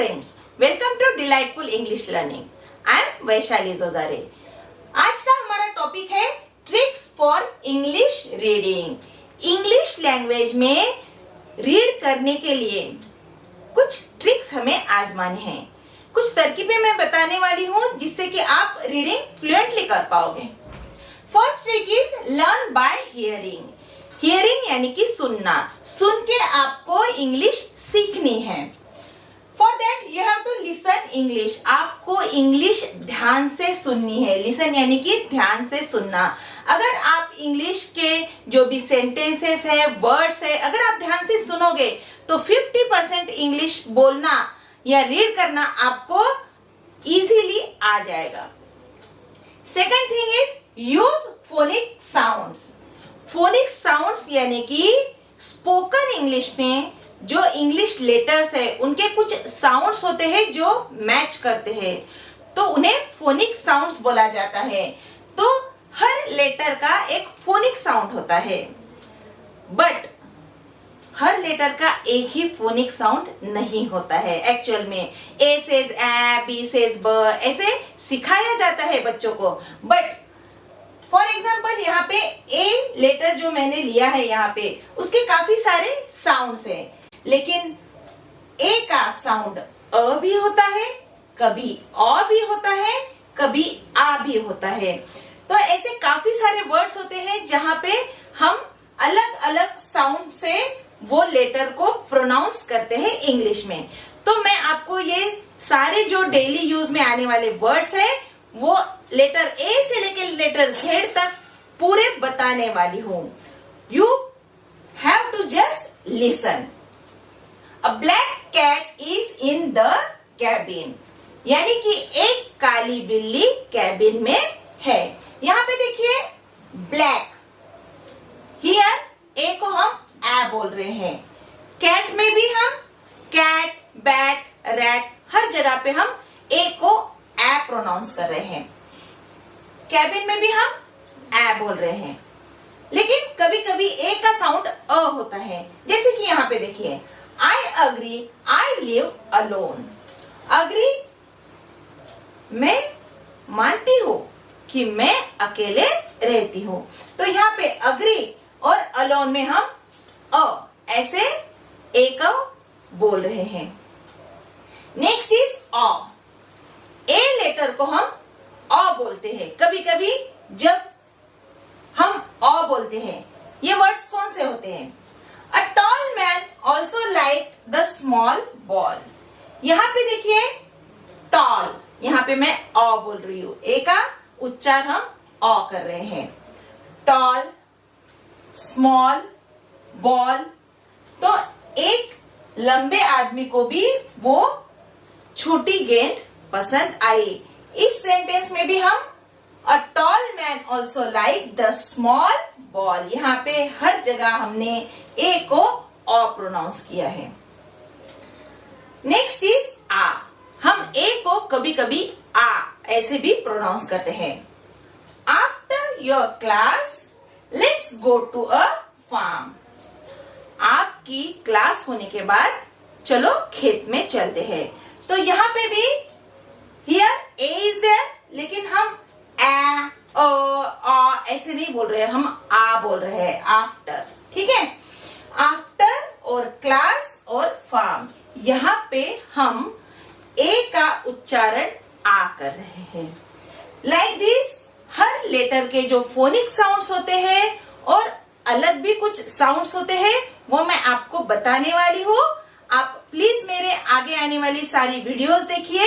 Friends, welcome to delightful English learning. I am Vaishali Jojare. आज का हमारा टॉपिक है tricks for English reading. English language में रीड करने के लिए कुछ ट्रिक्स हमें आजमाने हैं। कुछ तरकीबें मैं बताने वाली हूँ जिससे कि आप रीडिंग फ्लुएंटली कर पाओगे। First trick is learn by hearing. Hearing यानी कि सुनना, सुन के आपको इंग्लिश सीखनी है। For that you have to listen English. आपको इंग्लिश ध्यान से सुननी है। लिसन यानी कि ध्यान से सुनना। अगर आप इंग्लिश के जो भी सेंटेंसेस है, वर्ड्स है, अगर आप ध्यान से सुनोगे तो 50% इंग्लिश बोलना या रीड करना आपको इजीली आ जाएगा। Second thing is use phonic sounds. Phonic sounds यानी कि स्पोकन इंग्लिश में जो इंग्लिश लेटर्स है उनके कुछ साउंड्स होते हैं जो मैच करते हैं, तो उन्हें फोनिक साउंड्स बोला जाता है। तो हर लेटर का एक फोनिक साउंड होता है, बट हर लेटर का एक ही फोनिक साउंड नहीं होता है। एक्चुअल में ए सेज ए, बी सेज ब, ऐसे सिखाया जाता है बच्चों को। बट फॉर एग्जाम्पल यहाँ पे ए लेटर जो मैंने लिया है यहाँ पे, उसके काफी सारे साउंड्स हैं, लेकिन ए का साउंड अ भी होता है, कभी अ भी होता है, कभी आ भी होता है। तो ऐसे काफी सारे वर्ड्स होते हैं जहां पे हम अलग अलग साउंड से वो लेटर को प्रोनाउंस करते हैं इंग्लिश में। तो मैं आपको ये सारे जो डेली यूज में आने वाले वर्ड्स है वो लेटर ए से लेकर लेटर जेड तक पूरे बताने वाली हूं। You have to just listen. A black cat is in the cabin, यानी कि एक काली बिल्ली कैबिन में है। यहां पे देखिए ब्लैक, हियर ए को हम ए बोल रहे हैं। कैट में भी हम कैट, बैट, रैट, हर जगह पे हम ए को ए प्रोनाउंस कर रहे हैं। कैबिन में भी हम ए बोल रहे हैं, लेकिन कभी कभी ए का साउंड अ होता है। जैसे कि यहाँ पे देखिए I agree I live alone. Agree, मैं मानती हूं कि मैं अकेले रहती हूं। तो यहाँ पे अग्री और अलोन में हम अ ऐसे ए को बोल रहे हैं। Next is A. A letter को हम अ बोलते हैं। कभी कभी जब हम अ बोलते हैं, ये वर्ड्स कौन से होते हैं? A tall man also like the small ball. यहां पे देखिए टॉल, यहां पे मैं अ बोल रही हूं, ए का उच्चार हम अ कर रहे हैं। Tall, small, ball. तो एक लंबे आदमी को भी वो छोटी गेंद पसंद आई। इस सेंटेंस में भी हम a tall man also like the small ball, यहाँ पे हर जगह हमने ए को अ प्रोनाउंस किया है। नेक्स्ट इज आ। हम ए को कभी कभी आ ऐसे भी प्रोनाउंस करते हैं। After your class let's go to a farm. आपकी क्लास होने के बाद चलो खेत में चलते हैं। तो यहाँ पे भी हियर ए इज देयर, लेकिन हम ए, अ ऐसे नहीं बोल रहे हैं, हम आ बोल रहे हैं आफ्टर। ठीक है, आफ्टर और क्लास और फार्म, यहाँ पे हम ए का उच्चारण आ कर रहे हैं। लाइक दिस हर लेटर के जो फोनिक साउंड्स होते हैं और अलग भी कुछ साउंड्स होते हैं वो मैं आपको बताने वाली हूँ। आप प्लीज मेरे आगे आने वाली सारी वीडियोस देखिए,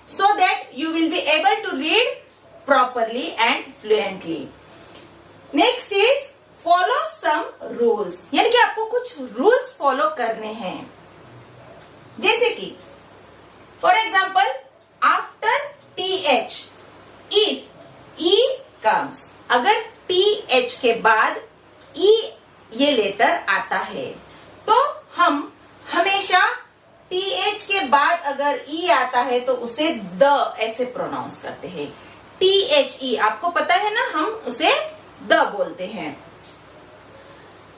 so that you will be able to read properly and fluently. Next is follow some rules, यानी कि आपको कुछ रूल्स फॉलो करने हैं। जैसे कि for example after TH if E comes, अगर TH के बाद E ये लेटर आता है तो हम हमेशा TH के बाद अगर E आता है तो उसे द ऐसे प्रोनाउंस करते हैं। THE, आपको पता है ना, हम उसे द बोलते हैं।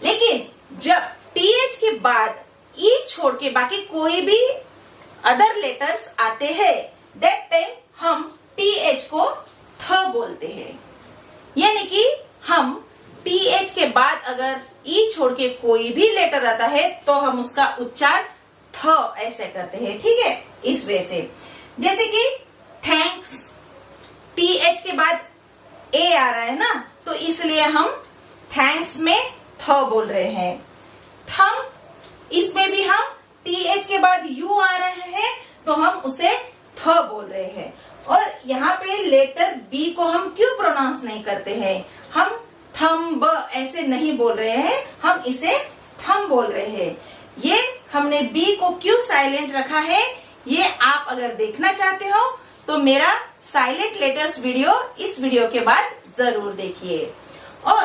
लेकिन जब TH के बाद E छोड़ के बाकी कोई भी अदर लेटर्स आते हैं, दैट टाइम हम TH को थ बोलते हैं। यानी कि हम TH के बाद अगर ई छोड़ के कोई भी लेटर आता है तो हम उसका उच्चार थ ऐसे करते हैं, ठीक है। इस वे से जैसे कि थैंक्स, TH के बाद ए आ रहा है ना, तो इसलिए हम थैंक्स में थ बोल रहे हैं। थम, इसमें भी हम TH के बाद यू आ रहे हैं तो हम उसे थ बोल रहे हैं। और यहाँ पे लेटर बी को हम क्यों प्रोनाउंस नहीं करते हैं, हम थम्ब ऐसे नहीं बोल रहे हैं, हम इसे थम बोल रहे हैं। ये हमने बी को क्यों साइलेंट रखा है, ये आप अगर देखना चाहते हो तो मेरा साइलेंट लेटर्स वीडियो इस वीडियो के बाद जरूर देखिए। और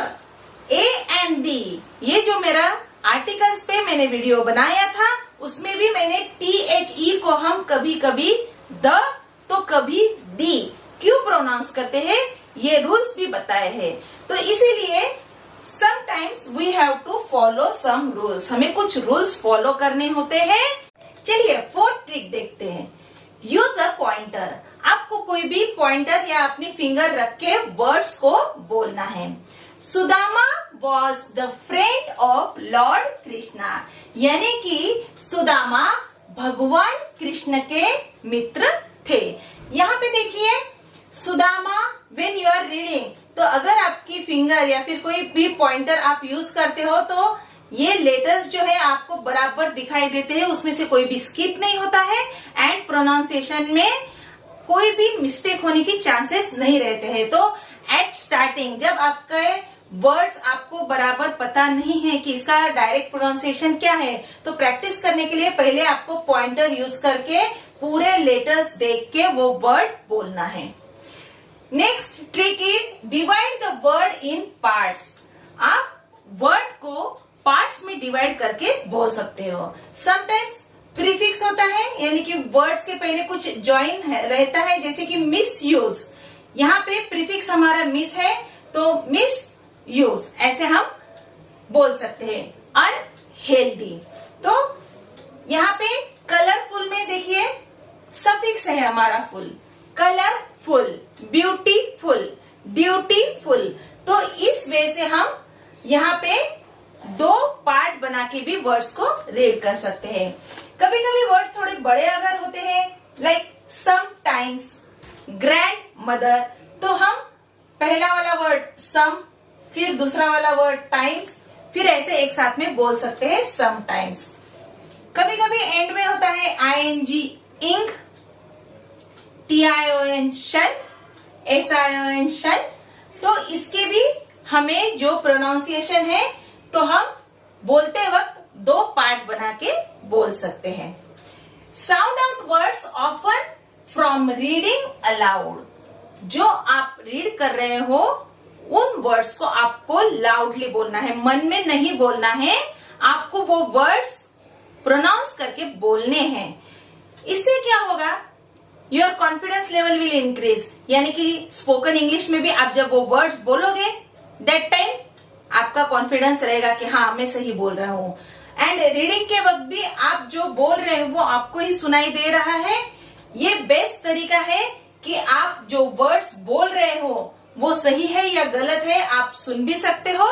ए एंड डी, ये जो मेरा आर्टिकल्स पे मैंने वीडियो बनाया था, उसमें भी मैंने THE को हम कभी कभी द तो कभी डी क्यों प्रोनाउंस करते हैं, ये रूल्स भी बताए हैं। तो इसीलिए sometimes we have to follow some rules, हमें कुछ रूल्स फॉलो करने होते हैं। चलिए फोर्थ ट्रिक देखते हैं, यूज अ पॉइंटर। आपको कोई भी पॉइंटर या अपनी फिंगर रख के वर्ड्स को बोलना है। Sudama was the friend of Lord Krishna, यानी कि सुदामा भगवान कृष्ण के मित्र थे। यहाँ पे देखिए Sudama, when you are reading, तो अगर आपकी फिंगर या फिर कोई भी पॉइंटर आप यूज करते हो तो ये लेटर्स जो है आपको बराबर दिखाई देते हैं, उसमें से कोई भी स्किप नहीं होता है एंड प्रोनाउंसिएशन में कोई भी मिस्टेक होने की चांसेस नहीं रहते हैं। तो एट स्टार्टिंग जब आपके वर्ड्स आपको बराबर पता नहीं है कि इसका डायरेक्ट प्रोनाउंसिएशन क्या है, तो प्रैक्टिस करने के लिए पहले आपको पॉइंटर यूज करके पूरे लेटर्स देख के वो वर्ड बोलना है। Next trick is divide the word in parts. आप वर्ड को पार्ट्स में डिवाइड करके बोल सकते हो। समटाइम्स प्रीफिक्स होता है, यानी कि वर्ड्स के पहले कुछ ज्वाइन रहता है, जैसे कि मिस यूज, यहाँ पे प्रीफिक्स हमारा मिस है तो मिस यूज ऐसे हम बोल सकते हैं। अनहेल्दी, तो यहाँ पे कलरफुल में देखिए सफिक्स है हमारा फुल, कलरफुल, ब्यूटीफुल, ड्यूटीफुल। तो इस वे से हम यहाँ पे दो पार्ट बना के भी वर्ड्स को रीड कर सकते हैं। कभी कभी वर्ड थोड़े बड़े अगर होते हैं, लाइक समटाइम्स, ग्रैंड मदर, तो हम पहला वाला वर्ड सम, फिर दूसरा वाला वर्ड टाइम्स, फिर ऐसे एक साथ में बोल सकते हैं समटाइम्स। कभी कभी एंड में होता है ING, इंग, TION, शन, SION, शन, तो इसके भी हमें जो प्रोनाउंसिएशन है तो हम बोलते वक्त दो पार्ट बना के बोल सकते हैं। Sound out words often from reading allowed, जो आप रीड कर रहे हो उन वर्ड्स को आपको लाउडली बोलना है, मन में नहीं बोलना है, आपको वो वर्ड्स प्रोनाउंस करके बोलने हैं। इससे क्या होगा, your confidence level will increase, यानी कि स्पोकन इंग्लिश में भी आप जब वो वर्ड्स बोलोगे दैट टाइम आपका कॉन्फिडेंस रहेगा कि हाँ मैं सही बोल रहा हूँ। एंड रीडिंग के वक्त भी आप जो बोल रहे हो वो आपको ही सुनाई दे रहा है। ये बेस्ट तरीका है कि आप जो वर्ड्स बोल रहे हो वो सही है या गलत है, आप सुन भी सकते हो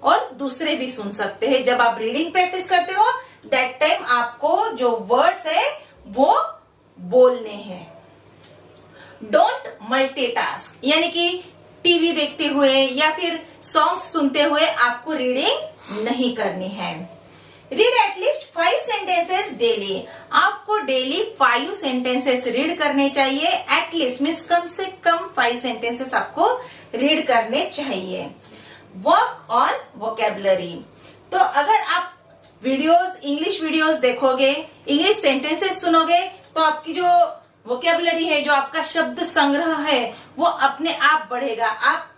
और दूसरे भी सुन सकते हैं। जब आप रीडिंग प्रैक्टिस करते हो दैट टाइम आपको जो वर्ड्स है वो बोलने हैं। डोंट मल्टीटास्क, यानी कि टीवी देखते हुए या फिर सॉन्ग्स सुनते हुए आपको रीडिंग नहीं करनी है। रीड एटलीस्ट 5 सेंटेंसेस डेली, आपको डेली 5 सेंटेंसेस रीड करने चाहिए। एटलीस्ट मीन्स कम से कम 5 सेंटेंसेस आपको रीड करने चाहिए। वर्क ऑन वोकेबुलरी, तो अगर आप वीडियोस, इंग्लिश वीडियोस देखोगे, इंग्लिश सेंटेंसेस सुनोगे तो आपकी जो वोकेबुलरी है, जो आपका शब्द संग्रह है, वो अपने आप बढ़ेगा। आप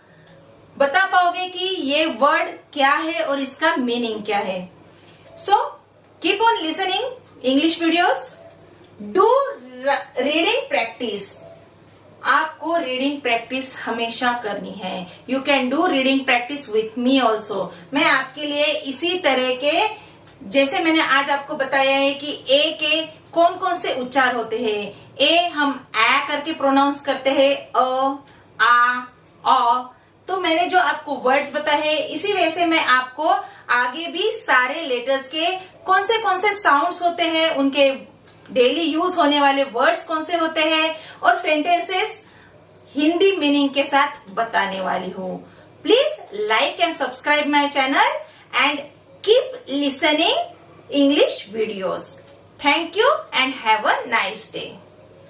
बता पाओगे कि ये वर्ड क्या है और इसका मीनिंग क्या है। So keep on listening English videos, do reading practice, आपको रीडिंग प्रैक्टिस हमेशा करनी है। You can do reading practice with me also. मैं आपके लिए इसी तरह के, जैसे मैंने आज आपको बताया है कि ए के कौन कौन से उच्चार होते हैं। ए हम ए करके प्रोनाउंस करते हैं, आ, तो मैंने जो आपको वर्ड्स बताए हैं इसी वजह से मैं आपको आगे भी सारे लेटर्स के कौन से साउंड्स होते हैं, उनके डेली यूज होने वाले वर्ड्स कौन से होते हैं और सेंटेंसेस हिंदी मीनिंग के साथ बताने वाली हूँ। Please like and subscribe my channel and keep listening English videos. Thank you and have a nice day.